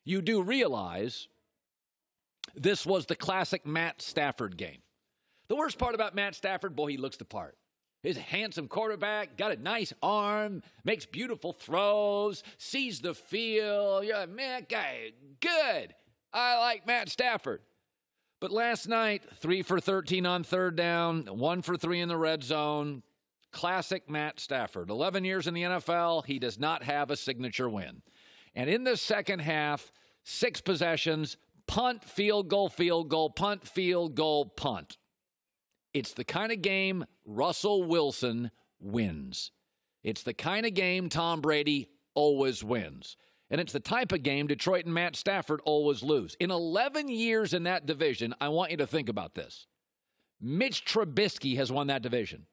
you do realize this was the classic Matt Stafford game. The worst part about Matt Stafford, boy, he looks the part. He's a handsome quarterback, got a nice arm, makes beautiful throws, sees the field. You're like, man, guy, good. I like Matt Stafford. But last night, 3 for 13 on third down, 1 for 3 in the red zone. Classic Matt Stafford. 11 years in the NFL, he does not have a signature win. And in the second half, 6 possessions, punt, field goal, punt, field goal, punt. It's the kind of game Russell Wilson wins. It's the kind of game Tom Brady always wins. And it's the type of game Detroit and Matt Stafford always lose. In 11 years in that division, I want you to think about this. Mitch Trubisky has won that division.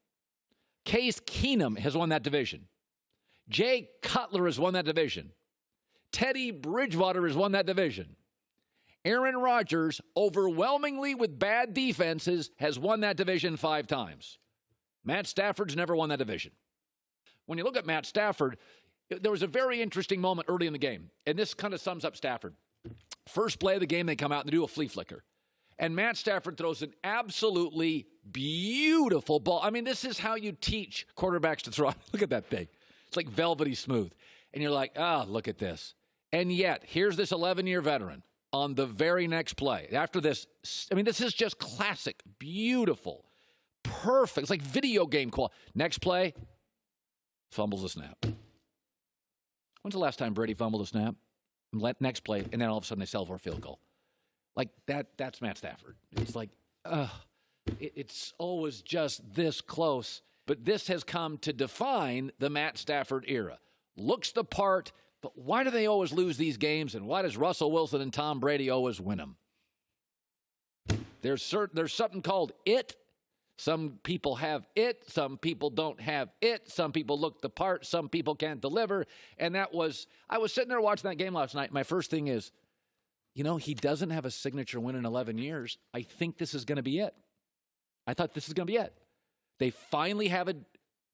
Case Keenum has won that division. Jay Cutler has won that division. Teddy Bridgewater has won that division. Aaron Rodgers, overwhelmingly with bad defenses, has won that division 5 times. Matt Stafford's never won that division. When you look at Matt Stafford, there was a very interesting moment early in the game, and this kind of sums up Stafford. First play of the game, they come out and they do a flea flicker. And Matt Stafford throws an absolutely beautiful ball. I mean, this is how you teach quarterbacks to throw. Look at that thing. It's like velvety smooth. And you're like, look at this. And yet, here's this 11-year veteran on the very next play. After this, I mean, this is just classic, beautiful, perfect. It's like video game quality. Next play, fumbles a snap. When's the last time Brady fumbled a snap? Next play, and then all of a sudden they settle for a field goal. Like that's Matt Stafford. It's like, it's always just this close. But this has come to define the Matt Stafford era. Looks the part, but why do they always lose these games? And why does Russell Wilson and Tom Brady always win them? There's something called it. Some people have it. Some people don't have it. Some people look the part. Some people can't deliver. And I was sitting there watching that game last night. My first thing is, he doesn't have a signature win in 11 years. I think this is going to be it. I thought this is going to be it. They finally have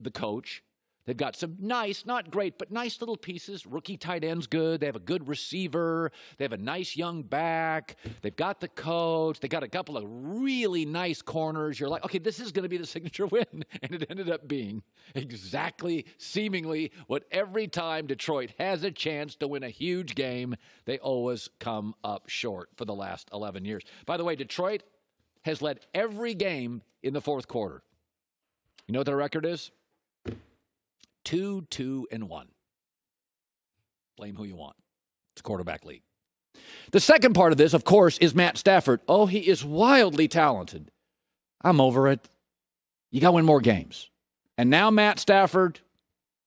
the coach. They've got some nice, not great, but nice little pieces. Rookie tight end's good. They have a good receiver. They have a nice young back. They've got the coach. They got a couple of really nice corners. You're like, okay, this is going to be the signature win. And it ended up being exactly, seemingly, what every time Detroit has a chance to win a huge game, they always come up short for the last 11 years. By the way, Detroit has led every game in the fourth quarter. You know what their record is? 2-2-1. Blame who you want. It's a quarterback league. The second part of this, of course, is Matt Stafford. Oh, he is wildly talented. I'm over it. You got to win more games. And now, Matt Stafford,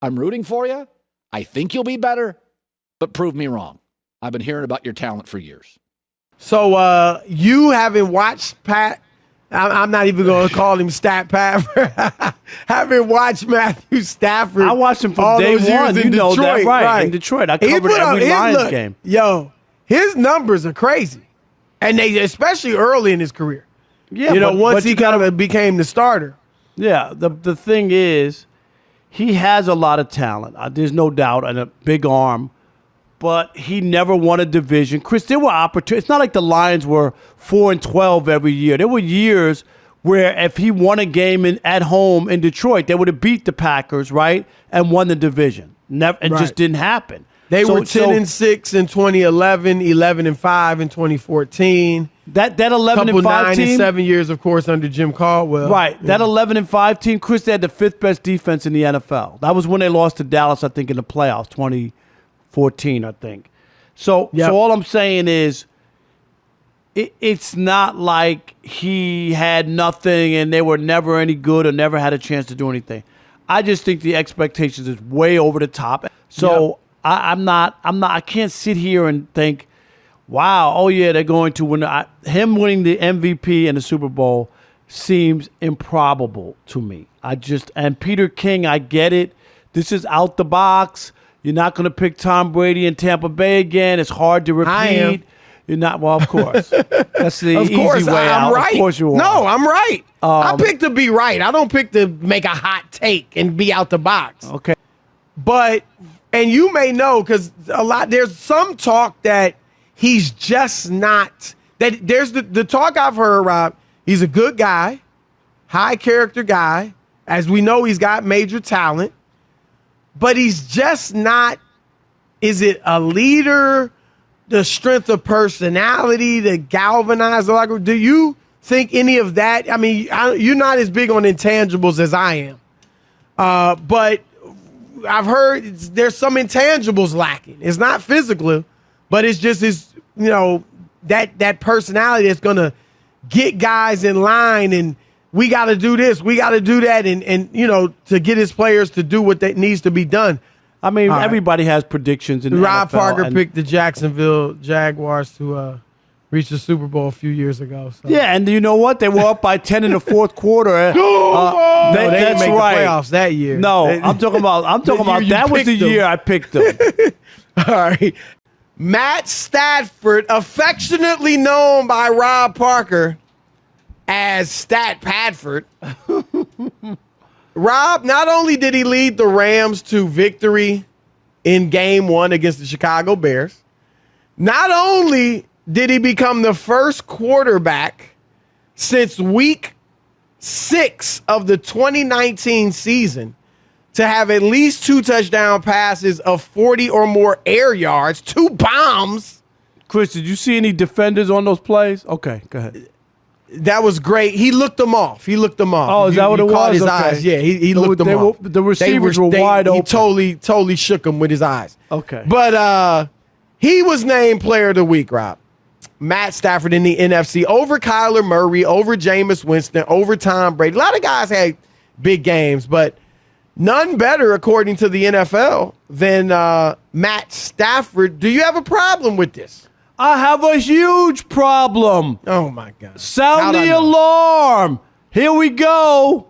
I'm rooting for you. I think you'll be better, but prove me wrong. I've been hearing about your talent for years. So you haven't watched Pat. I'm not even going to call him Stat Pat. Haven't watched Matthew Stafford. I watched him from day one. You know that, right? In Detroit, I covered every Lions game. Yo, his numbers are crazy, and they especially early in his career. Yeah, once he kind of became the starter. Yeah, the thing is, he has a lot of talent. There's no doubt, and a big arm. But he never won a division. Chris, there were opportunities. It's not like the Lions were 4-12 every year. There were years where if he won a game at home in Detroit, they would have beat the Packers, right, and won the division. It just didn't happen. They were 10-6 in 2011, 11-5 in 2014. That 11-5 team, 9-7 years, of course, under Jim Caldwell. Right. Yeah. That 11-5 team, Chris, they had the 5th best defense in the NFL. That was when they lost to Dallas, I think, in the playoffs, 2014, I think. So all I'm saying is it's not like he had nothing and they were never any good or never had a chance to do anything. I just think the expectations is way over the top. So I can't sit here and think, wow, oh yeah, they're going to win. Him winning the MVP and the Super Bowl seems improbable to me. And Peter King, I get it. This is out the box. You're not going to pick Tom Brady in Tampa Bay again. It's hard to repeat. I am. You're not. Well, of course. That's the of easy course, way I'm out. right. Of course you are. No, I'm right. I pick to be right. I don't pick to make a hot take and be out the box. Okay. But, and you may know, because there's some talk that he's just not that. There's the talk I've heard, Rob. He's a good guy, high character guy. As we know, he's got major talent, but he's just not. Is it a leader? The strength of personality, the galvanize the locker room? Do you think any of that? I mean, you're not as big on intangibles as I am, but I've heard there's some intangibles lacking. It's not physical, but it's just that personality that's gonna get guys in line, and we got to do this, we got to do that, and to get his players to do what that needs to be done. I mean, everybody has predictions in the Rob NFL, Parker picked the Jacksonville Jaguars to reach the Super Bowl a few years ago. So. Yeah, and you know what? They were up by 10 in the fourth quarter. They didn't make right. the playoffs that year. No, I'm talking about that was the year I picked them. All right. Matt Stafford, affectionately known by Rob Parker as Stat Padford. Rob, not only did he lead the Rams to victory in Game 1 against the Chicago Bears, not only did he become the first quarterback since week 6 of the 2019 season to have at least 2 touchdown passes of 40 or more air yards, 2 bombs. Chris, did you see any defenders on those plays? Okay, go ahead. That was great. He looked them off. Oh, is that what it was? His eyes. Yeah, he looked them off. The receivers were wide open. He totally shook them with his eyes. Okay. But he was named Player of the Week, Rob. Matt Stafford in the NFC over Kyler Murray, over Jameis Winston, over Tom Brady. A lot of guys had big games, but none better, according to the NFL, than Matt Stafford. Do you have a problem with this? I have a huge problem. Oh, my God. Sound the alarm. Here we go.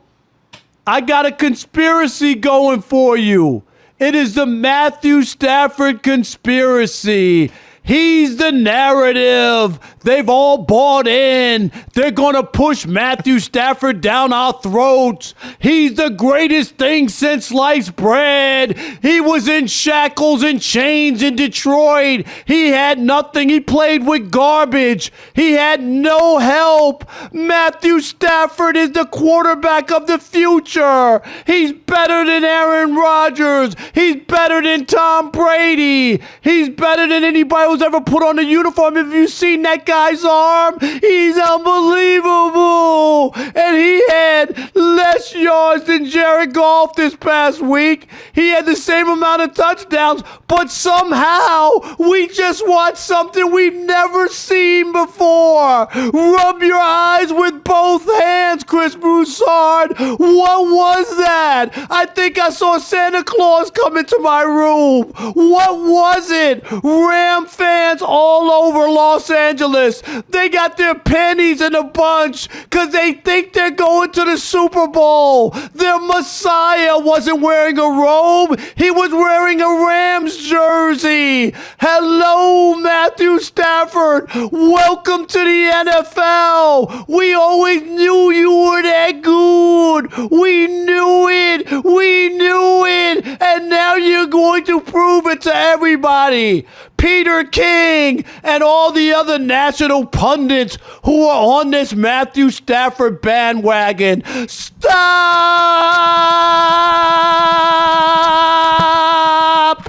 I got a conspiracy going for you. It is the Matthew Stafford conspiracy. He's the narrative. They've all bought in. They're going to push Matthew Stafford down our throats. He's the greatest thing since sliced bread. He was in shackles and chains in Detroit. He had nothing. He played with garbage. He had no help. Matthew Stafford is the quarterback of the future. He's better than Aaron Rodgers. He's better than Tom Brady. He's better than anybody who's ever put on a uniform. Have you seen that guy's arm? He's unbelievable. And he had less yards than Jared Goff this past week. He had the same amount of touchdowns, but somehow we just watched something we've never seen before. Rub your eyes with both hands, Chris Broussard. What was that? I think I saw Santa Claus come into my room. What was it? Ram fans all over Los Angeles. They got their pennies in a bunch because they think they're going to the Super Bowl. Their Messiah wasn't wearing a robe. He was wearing a Rams jersey. Hello, Matthew Stafford. Welcome to the NFL. We always knew you were that good. We knew it. We knew it. And now you're going to prove it to everybody. Peter King and all the other national pundits who are on this Matthew Stafford bandwagon. Stop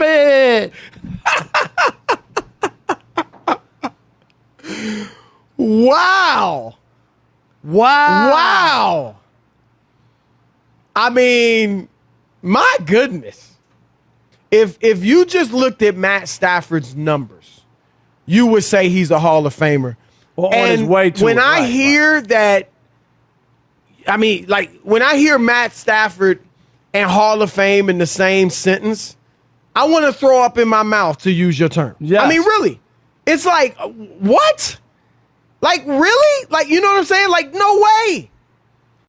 it. Wow. I mean, my goodness. If you just looked at Matt Stafford's numbers, you would say he's a Hall of Famer. Well, on his way to when I hear that, I mean, like when I hear Matt Stafford and Hall of Fame in the same sentence, I want to throw up in my mouth, to use your term. Yes. I mean, really, it's like, what? Like, really? Like, you know what I'm saying? Like, no way.